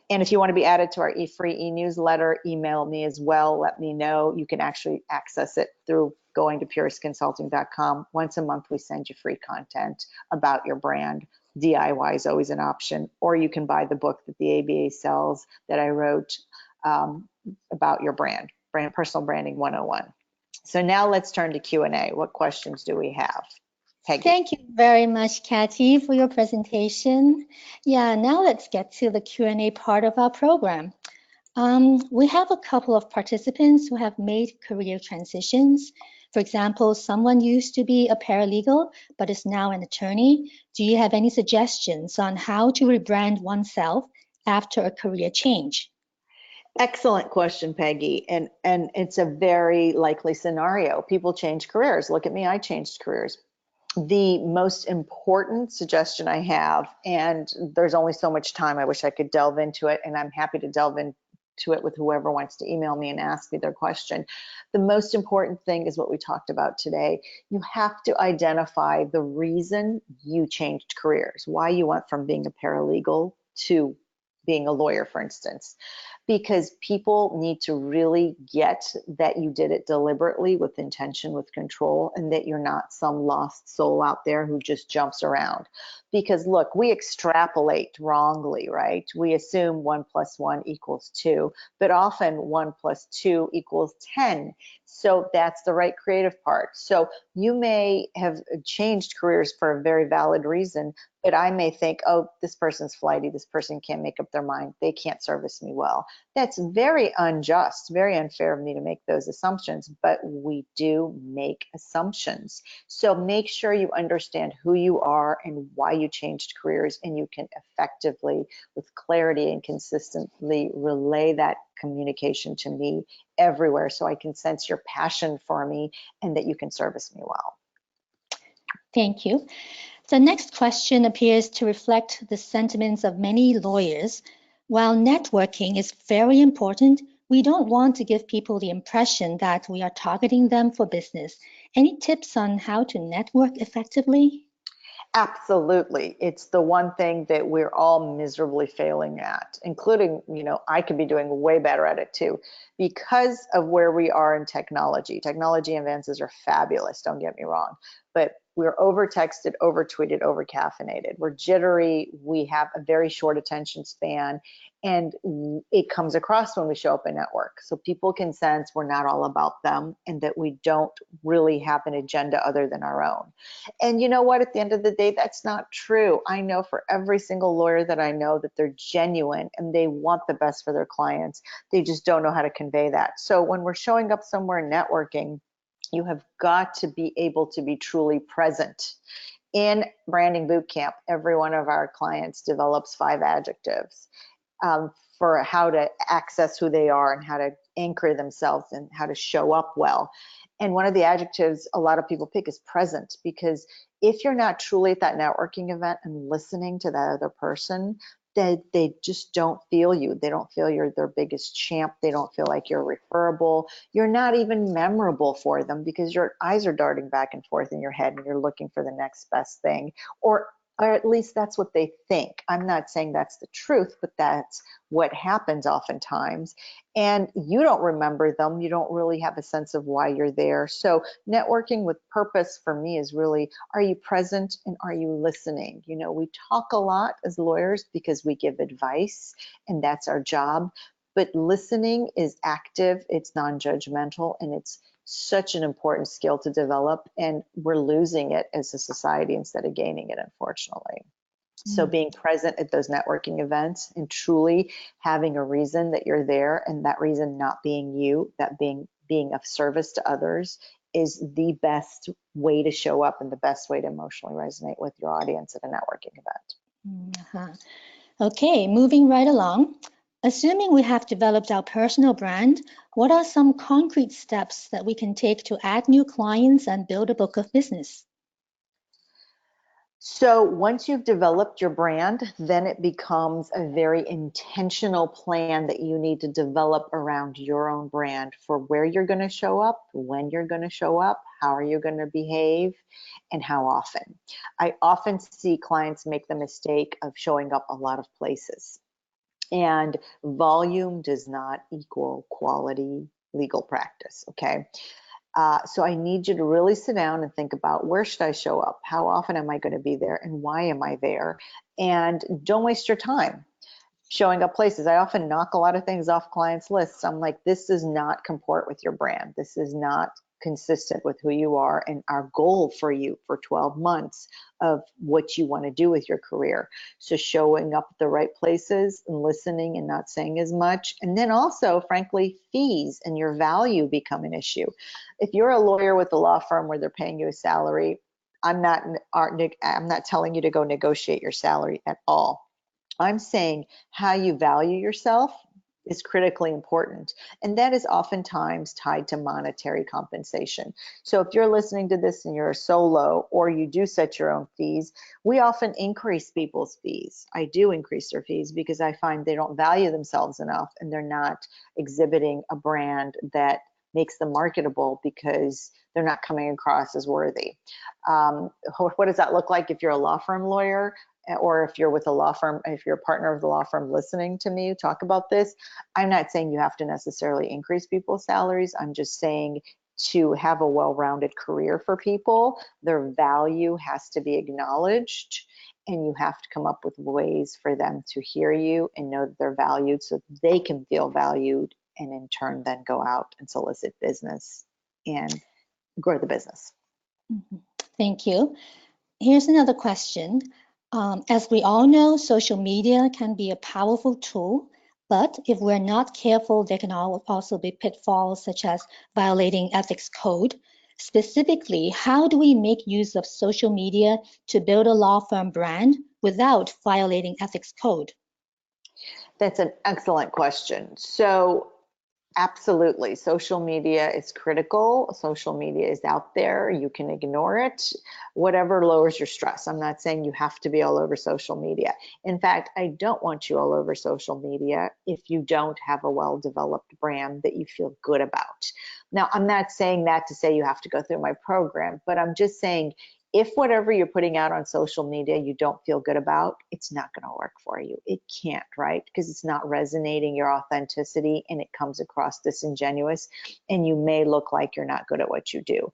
And if you want to be added to our free e-newsletter, email me as well. Let me know. You can actually access it through going to purisconsulting.com. Once a month, we send you free content about your brand. DIY is always an option, or you can buy the book that the ABA sells that I wrote about your brand, Personal Branding 101. So now let's turn to Q&A. What questions do we have? Peggy. Thank you very much, Katy, for your presentation. Yeah, now let's get to the Q&A part of our program. We have a couple of participants who have made career transitions. For example, someone used to be a paralegal, but is now an attorney. Do you have any suggestions on how to rebrand oneself after a career change? Excellent question, Peggy. And it's a very likely scenario. People change careers. Look at me, I changed careers. The most important suggestion I have, and there's only so much time, I wish I could delve into it, and I'm happy to delve into it with whoever wants to email me and ask me their question. The most important thing is what we talked about today. You have to identify the reason you changed careers, why you went from being a paralegal to being a lawyer, for instance. because people need to really get that you did it deliberately, with intention, with control, and that you're not some lost soul out there who just jumps around. Because look, we extrapolate wrongly, right? We assume 1 + 1 = 2, but often 1 + 2 = 10. So that's the right creative part. So you may have changed careers for a very valid reason, but I may think, oh, this person's flighty, this person can't make up their mind, they can't service me well. That's very unjust, very unfair of me to make those assumptions, but we do make assumptions. So make sure you understand who you are and why you changed careers, and you can effectively, with clarity and consistently, relay that communication to me everywhere, so I can sense your passion for me and that you can service me well. Thank you. The next question appears to reflect the sentiments of many lawyers. While networking is very important, we don't want to give people the impression that we are targeting them for business. Any tips on how to network effectively? Absolutely. It's the one thing that we're all miserably failing at, including, I could be doing way better at it too, because of where we are in technology. Technology advances are fabulous, don't get me wrong, but we're over texted, over tweeted, over caffeinated. We're jittery. We have a very short attention span, and it comes across when we show up in network. So people can sense we're not all about them and that we don't really have an agenda other than our own. And you know what? At the end of the day, that's not true. I know for every single lawyer that I know that they're genuine and they want the best for their clients. They just don't know how to convey that. So when we're showing up somewhere networking, you have got to be able to be truly present. In Branding Bootcamp, every one of our clients develops 5 adjectives for how to access who they are and how to anchor themselves and how to show up well. And one of the adjectives a lot of people pick is present, because if you're not truly at that networking event and listening to that other person, they just don't feel you. They don't feel you're their biggest champ. They don't feel like you're referable. You're not even memorable for them, because your eyes are darting back and forth in your head and you're looking for the next best thing, or at least that's what they think. I'm not saying that's the truth, but that's what happens oftentimes. And you don't remember them. You don't really have a sense of why you're there. So networking with purpose for me is really, are you present and are you listening? We talk a lot as lawyers because we give advice and that's our job, but listening is active, it's non-judgmental, and it's such an important skill to develop, and we're losing it as a society instead of gaining it, unfortunately. So being present at those networking events and truly having a reason that you're there, and that reason not being you, that being of service to others, is the best way to show up and the best way to emotionally resonate with your audience at a networking event. Okay, moving right along. Assuming we have developed our personal brand, what are some concrete steps that we can take to add new clients and build a book of business? So once you've developed your brand, then it becomes a very intentional plan that you need to develop around your own brand, for where you're going to show up, when you're going to show up, how are you going to behave, and how often. I often see clients make the mistake of showing up a lot of places. And volume does not equal quality legal practice, okay? So I need you to really sit down and think about, where should I show up? How often am I going to be there? And why am I there? And don't waste your time showing up places. I often knock a lot of things off clients' lists. I'm like, this does not comport with your brand. This is not consistent with who you are and our goal for you for 12 months of what you want to do with your career. So showing up at the right places and listening and not saying as much. And then also, frankly, fees and your value become an issue. If you're a lawyer with a law firm where they're paying you a salary, I'm not telling you to go negotiate your salary at all. I'm saying how you value yourself is critically important. And that is oftentimes tied to monetary compensation. So if you're listening to this and you're a solo, or you do set your own fees, we often increase people's fees. I do increase their fees because I find they don't value themselves enough and they're not exhibiting a brand that makes them marketable, because they're not coming across as worthy. What does that look like if you're a law firm lawyer? or if you're with a law firm, if you're a partner of the law firm listening to me talk about this, I'm not saying you have to necessarily increase people's salaries. I'm just saying to have a well-rounded career for people, their value has to be acknowledged, and you have to come up with ways for them to hear you and know that they're valued so they can feel valued, and in turn then go out and solicit business and grow the business. Thank you. Here's another question. As we all know, social media can be a powerful tool, but if we're not careful, there can also be pitfalls such as violating ethics code. Specifically, how do we make use of social media to build a law firm brand without violating ethics code? That's an excellent question. So absolutely, social media is critical. Social media is out there. You can ignore it, whatever lowers your stress. I'm not saying you have to be all over social media. In fact, I don't want you all over social media if you don't have a well-developed brand that you feel good about. Now, I'm not saying that to say you have to go through my program, but I'm just saying if whatever you're putting out on social media you don't feel good about, it's not going to work for you. It can't, right? Because it's not resonating your authenticity, and it comes across disingenuous, and you may look like you're not good at what you do.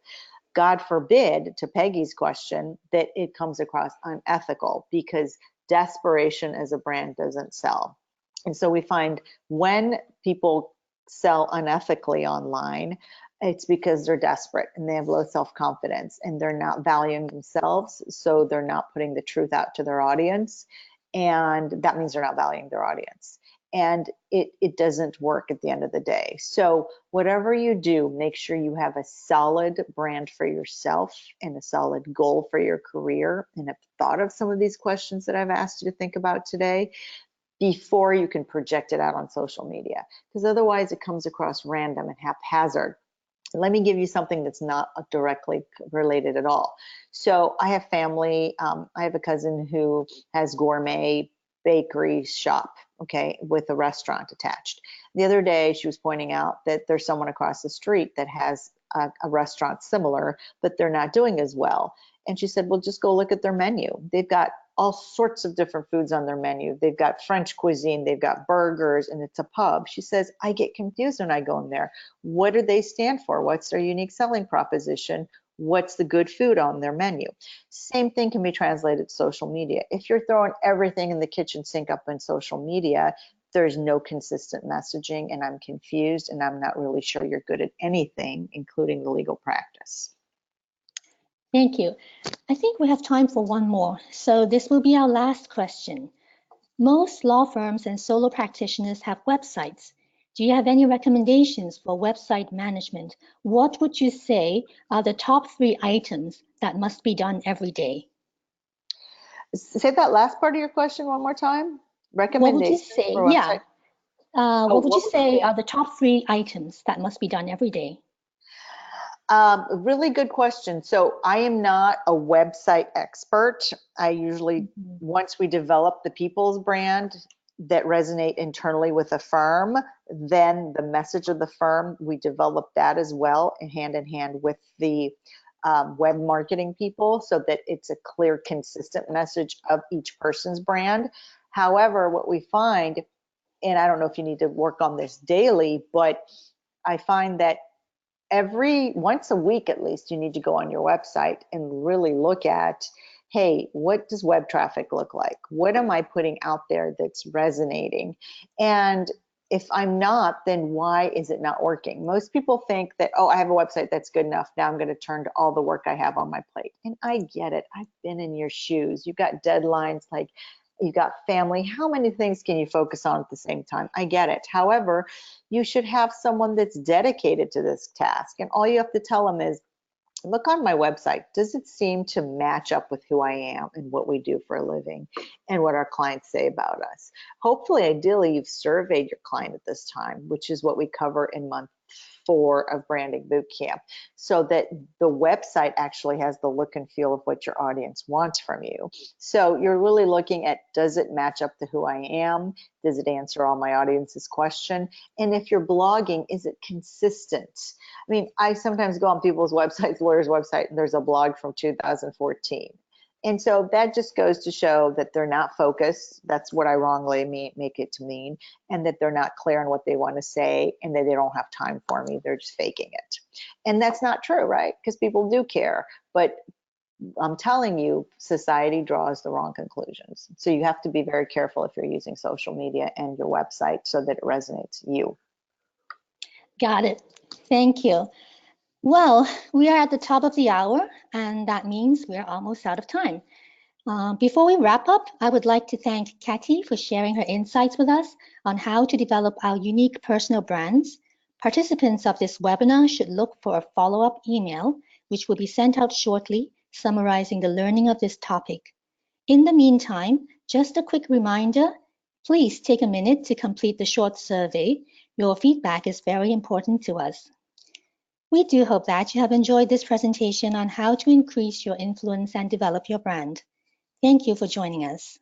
God forbid, to Peggy's question, that it comes across unethical, because desperation as a brand doesn't sell. And so we find when people sell unethically online, it's because they're desperate and they have low self-confidence and they're not valuing themselves, so they're not putting the truth out to their audience, and that means they're not valuing their audience, and it doesn't work at the end of the day. So whatever you do, make sure you have a solid brand for yourself and a solid goal for your career, and have thought of some of these questions that I've asked you to think about today before you can project it out on social media, because otherwise it comes across random and haphazard. Let me give you something that's not directly related at all. So I have family, I have a cousin who has gourmet bakery shop, okay, with a restaurant attached. The other day she was pointing out that there's someone across the street that has a restaurant similar, but they're not doing as well. And she said, well, just go look at their menu. They've got all sorts of different foods on their menu. They've got French cuisine, they've got burgers, and it's a pub. She says, I get confused when I go in there. What do they stand for? What's their unique selling proposition? What's the good food on their menu? Same thing can be translated to social media. If you're throwing everything in the kitchen sink up in social media, there's no consistent messaging, and I'm confused, and I'm not really sure you're good at anything, including the legal practice. Thank you. I think we have time for one more. So this will be our last question. Most law firms and solo practitioners have websites. Do you have any recommendations for website management? What would you say are the top 3 items that must be done every day? Say that last part of your question one more time. What would you Recommendations say? for Yeah. website? What would you say are the top 3 items that must be done every day? Really good question. So I am not a website expert. I usually, once we develop the people's brand that resonate internally with a firm, then the message of the firm, we develop that as well, and hand in hand with the web marketing people, so that it's a clear, consistent message of each person's brand. However, what we find, and I don't know if you need to work on this daily, but I find that once a week at least, you need to go on your website and really look at, hey, what does web traffic look like? What am I putting out there that's resonating? And if I'm not, then why is it not working? Most people think that, oh, I have a website that's good enough. Now I'm going to turn to all the work I have on my plate. And I get it. I've been in your shoes. You've got deadlines, like you've got family. How many things can you focus on at the same time? I get it. However, you should have someone that's dedicated to this task. And all you have to tell them is, look on my website. Does it seem to match up with who I am and what we do for a living and what our clients say about us? Hopefully, ideally, you've surveyed your client at this time, which is what we cover in month 4 of Branding Bootcamp, so that the website actually has the look and feel of what your audience wants from you. So you're really looking at, does it match up to who I am? Does it answer all my audience's question? And if you're blogging, is it consistent? I mean, I sometimes go on people's websites, lawyers' website, and there's a blog from 2014. And so that just goes to show that they're not focused. That's what I wrongly make it to mean, and that they're not clear on what they want to say, and that they don't have time for me. They're just faking it. And that's not true, right? Because people do care. But I'm telling you, society draws the wrong conclusions. So you have to be very careful if you're using social media and your website so that it resonates you. Got it. Thank you. Well, we are at the top of the hour, and that means we're almost out of time. Before we wrap up, I would like to thank Katy for sharing her insights with us on how to develop our unique personal brands. Participants of this webinar should look for a follow-up email, which will be sent out shortly, summarizing the learning of this topic. In the meantime, just a quick reminder, please take a minute to complete the short survey. Your feedback is very important to us. We do hope that you have enjoyed this presentation on how to increase your influence and develop your brand. Thank you for joining us.